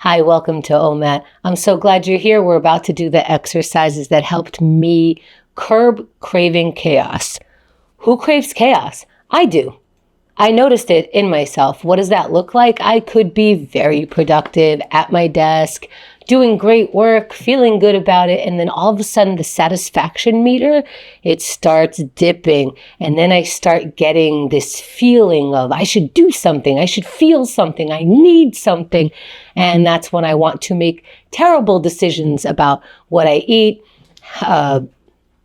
Hi, welcome to OMAT. I'm so glad you're here. We're about to do the exercises that helped me curb craving chaos. Who craves chaos? I do. I noticed it in myself. What does that look like? I could be very productive at my desk, doing great work, feeling good about it, and then all of a sudden the satisfaction meter, it starts dipping. And then I start getting this feeling of I should do something, I should feel something, I need something. And that's when I want to make terrible decisions about what I eat, uh,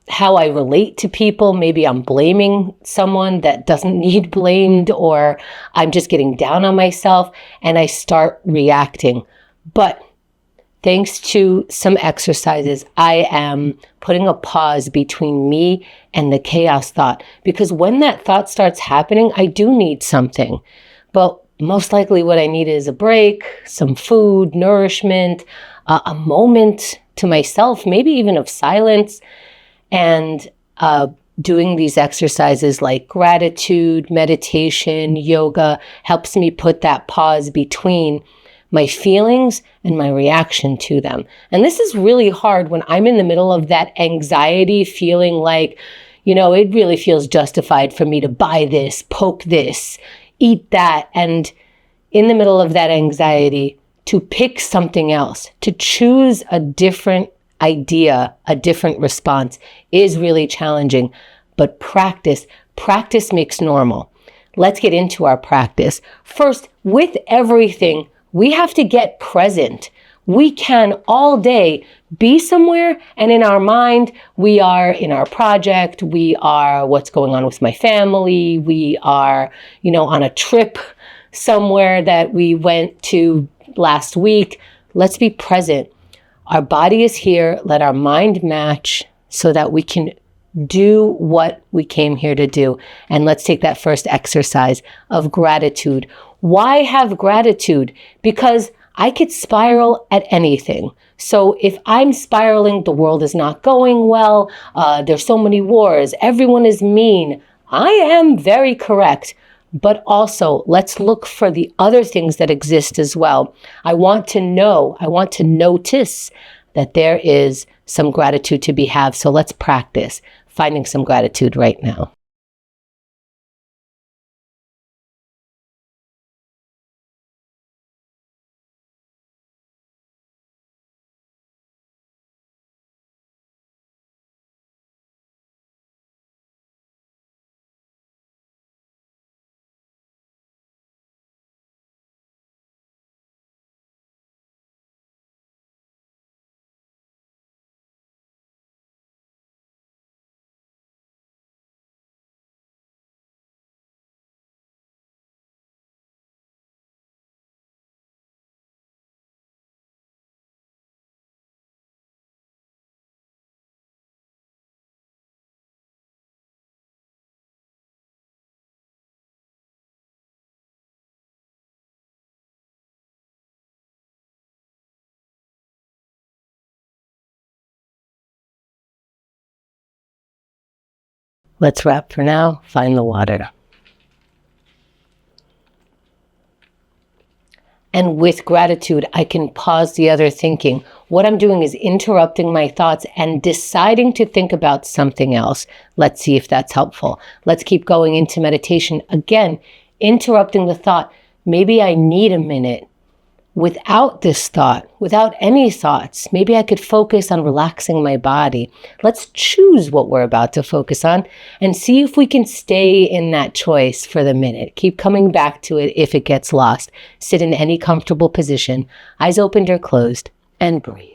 how I relate to people. Maybe I'm blaming someone that doesn't need blamed, or I'm just getting down on myself and I start reacting. But thanks to some exercises, I am putting a pause between me and the chaos thought. Because when that thought starts happening, I do need something. But most likely what I need is a break, some food, nourishment, a moment to myself, maybe even of silence. And doing these exercises like gratitude, meditation, yoga helps me put that pause between my feelings and my reaction to them. And this is really hard when I'm in the middle of that anxiety, feeling like, it really feels justified for me to buy this, poke this, eat that. And in the middle of that anxiety, to pick something else, to choose a different idea, a different response is really challenging. But practice makes normal. Let's get into our practice. First, with everything, we have to get present. We can all day be somewhere, and in our mind, we are in our project, we are what's going on with my family, we are, on a trip somewhere that we went to last week. Let's be present. Our body is here. Let our mind match so that we can do what we came here to do. And let's take that first exercise of gratitude. Why have gratitude? Because I could spiral at anything. So if I'm spiraling, the world is not going well, there's so many wars, everyone is mean, I am very correct. But also, let's look for the other things that exist as well. I want to notice that there is some gratitude to be had. So let's practice finding some gratitude right now. Let's wrap for now. Find the water. And with gratitude, I can pause the other thinking. What I'm doing is interrupting my thoughts and deciding to think about something else. Let's see if that's helpful. Let's keep going into meditation. Again, interrupting the thought. Maybe I need a minute without this thought, without any thoughts. Maybe I could focus on relaxing my body. Let's choose what we're about to focus on and see if we can stay in that choice for the minute. Keep coming back to it if it gets lost. Sit in any comfortable position, eyes opened or closed, and breathe.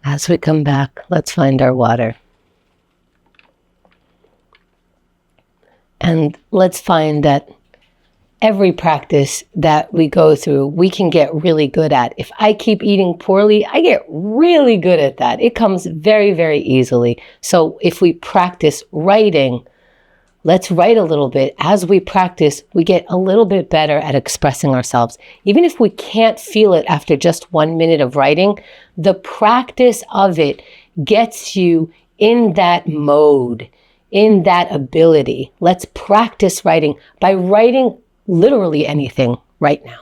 As we come back, let's find our water. And let's find that every practice that we go through, we can get really good at. If I keep eating poorly, I get really good at that. It comes very, very easily. So if we practice writing, let's write a little bit. As we practice, we get a little bit better at expressing ourselves. Even if we can't feel it after just 1 minute of writing, the practice of it gets you in that mode, in that ability. Let's practice writing by writing literally anything right now.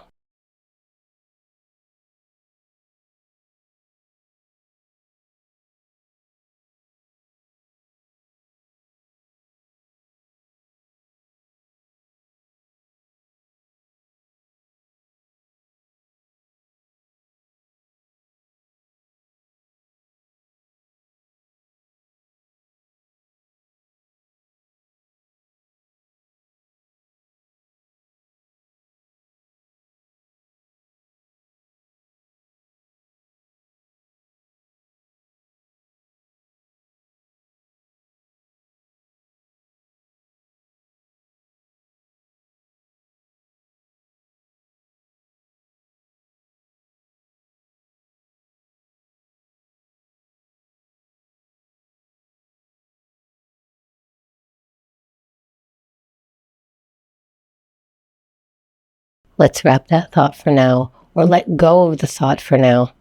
Let's wrap that thought for now, or let go of the thought for now.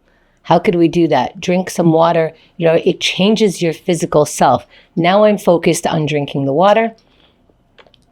How could we do that? Drink some water. It changes your physical self. Now I'm focused on drinking the water.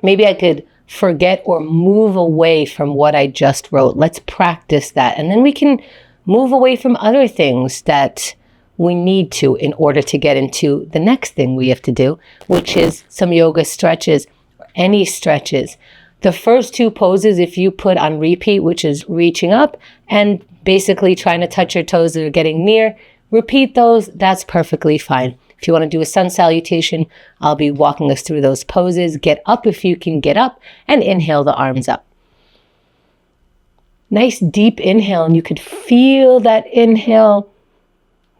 Maybe I could forget or move away from what I just wrote. Let's practice that. And then we can move away from other things that we need to in order to get into the next thing we have to do, which is some yoga stretches, or any stretches. The first two poses, if you put on repeat, which is reaching up and basically trying to touch your toes that are getting near, repeat those. That's perfectly fine. If you want to do a sun salutation, I'll be walking us through those poses. Get up if you can get up, and inhale the arms up. Nice deep inhale, and you could feel that inhale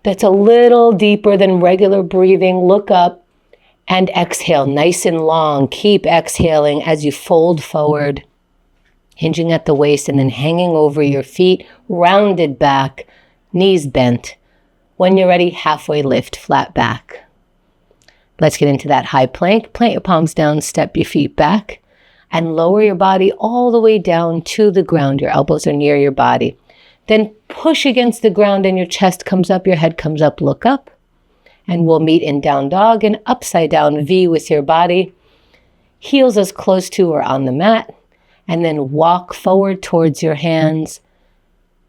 that's a little deeper than regular breathing. Look up. And exhale, nice and long. Keep exhaling as you fold forward, hinging at the waist and then hanging over your feet, rounded back, knees bent. When you're ready, halfway lift, flat back. Let's get into that high plank. Plant your palms down, step your feet back, and lower your body all the way down to the ground. Your elbows are near your body. Then push against the ground and your chest comes up, your head comes up, look up. And we'll meet in down dog and upside down V with your body. Heels as close to or on the mat. And then walk forward towards your hands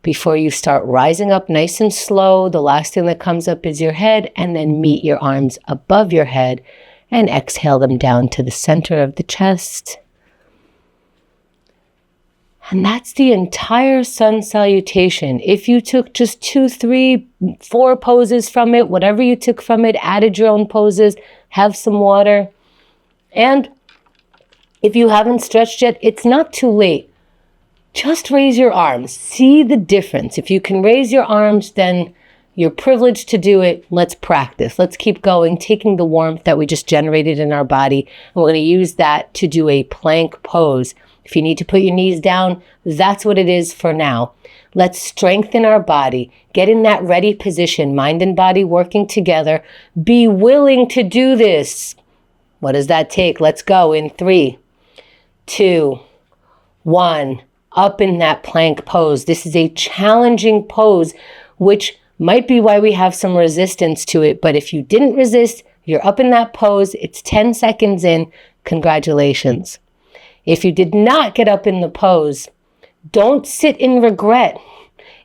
before you start rising up nice and slow. The last thing that comes up is your head. And then meet your arms above your head and exhale them down to the center of the chest. And that's the entire sun salutation. If you took just 2, 3, 4 poses from it, whatever you took from it, added your own poses, have some water. And if you haven't stretched yet, it's not too late. Just raise your arms. See the difference. If you can raise your arms, then you're privileged to do it. Let's practice. Let's keep going, taking the warmth that we just generated in our body. And we're going to use that to do a plank pose. If you need to put your knees down, that's what it is for now. Let's strengthen our body. Get in that ready position, mind and body working together. Be willing to do this. What does that take? Let's go in 3, 2, 1. Up in that plank pose. This is a challenging pose, which might be why we have some resistance to it. But if you didn't resist, you're up in that pose. It's 10 seconds in. Congratulations. If you did not get up in the pose, don't sit in regret.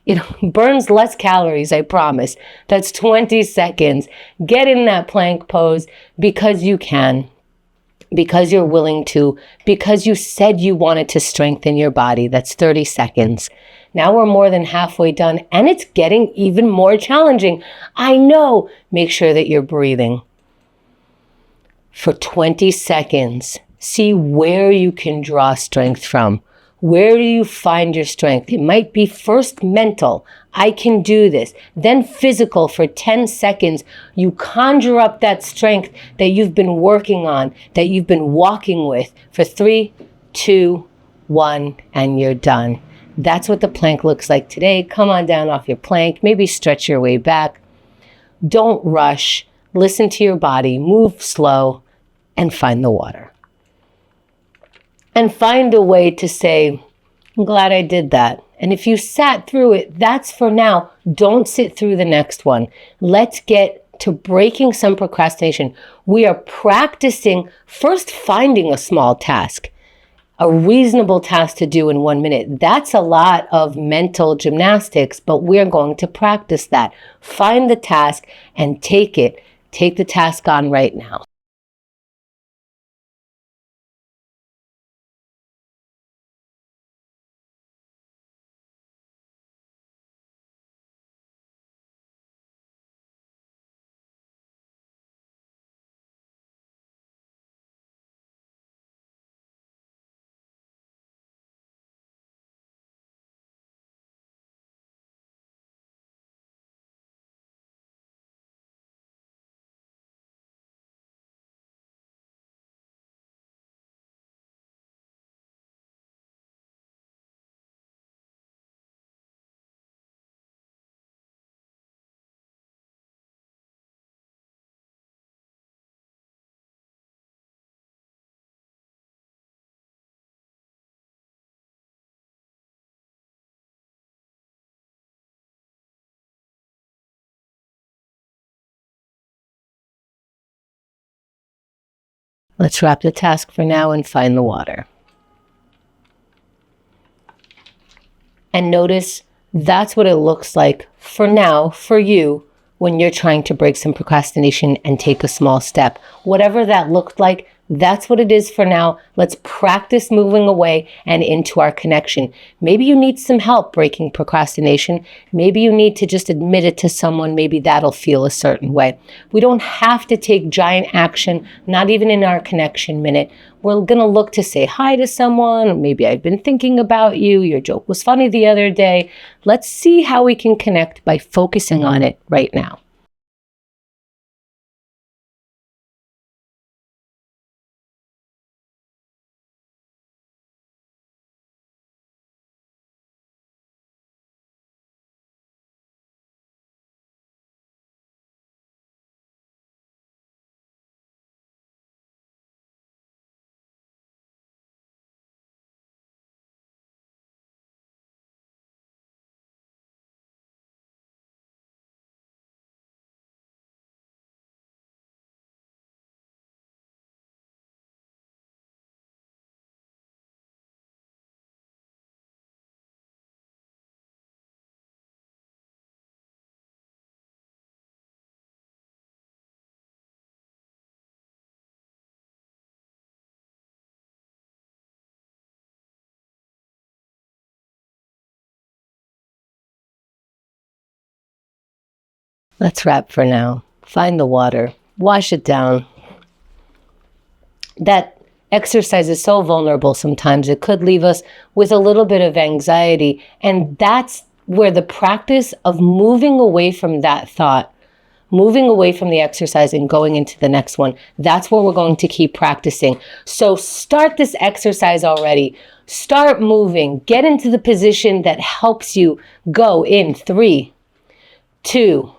It burns less calories, I promise. That's 20 seconds. Get in that plank pose because you can, because you're willing to, because you said you wanted to strengthen your body. That's 30 seconds. Now we're more than halfway done, and it's getting even more challenging. I know. Make sure that you're breathing. For 20 seconds, see where you can draw strength from. Where do you find your strength? It might be first mental. I can do this. Then physical for 10 seconds. You conjure up that strength that you've been working on, that you've been walking with for 3, 2, 1, and you're done. That's what the plank looks like today. Come on down off your plank. Maybe stretch your way back. Don't rush. Listen to your body. Move slow and find the water. And find a way to say, I'm glad I did that. And if you sat through it, that's for now. Don't sit through the next one. Let's get to breaking some procrastination. We are practicing first finding a small task, a reasonable task to do in 1 minute. That's a lot of mental gymnastics, but we're going to practice that. Find the task and take it. Take the task on right now. Let's wrap the task for now and find the water. And notice that's what it looks like for now, for you, when you're trying to break some procrastination and take a small step. Whatever that looked like, that's what it is for now. Let's practice moving away and into our connection. Maybe you need some help breaking procrastination. Maybe you need to just admit it to someone. Maybe that'll feel a certain way. We don't have to take giant action, not even in our connection minute. We're going to look to say hi to someone. Maybe I've been thinking about you. Your joke was funny the other day. Let's see how we can connect by focusing on it right now. Let's wrap for now. Find the water. Wash it down. That exercise is so vulnerable sometimes. It could leave us with a little bit of anxiety. And that's where the practice of moving away from that thought, moving away from the exercise and going into the next one, that's where we're going to keep practicing. So start this exercise already. Start moving. Get into the position that helps you go in 3, 2,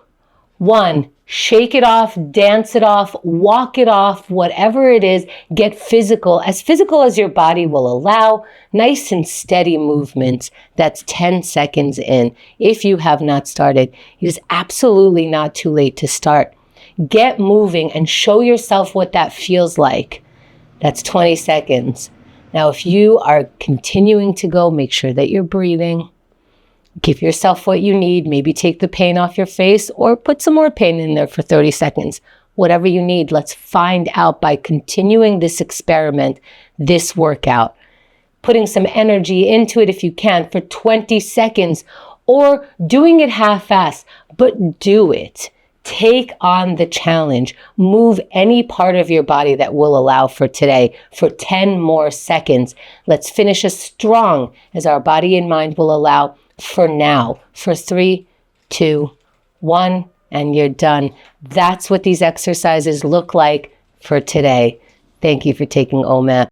1. Shake it off, dance it off, walk it off, whatever it is. Get physical as your body will allow. Nice and steady movements. That's 10 seconds in. If you have not started, it is absolutely not too late to start. Get moving and show yourself what that feels like. That's 20 seconds. Now, if you are continuing to go, make sure that you're breathing. Give yourself what you need. Maybe take the pain off your face or put some more pain in there for 30 seconds. Whatever you need, let's find out by continuing this experiment, this workout. Putting some energy into it if you can for 20 seconds or doing it half-assed, but do it. Take on the challenge. Move any part of your body that will allow for today for 10 more seconds. Let's finish as strong as our body and mind will allow for now, for 3, 2, 1, and you're done. That's what these exercises look like for today. Thank you for taking OMAT.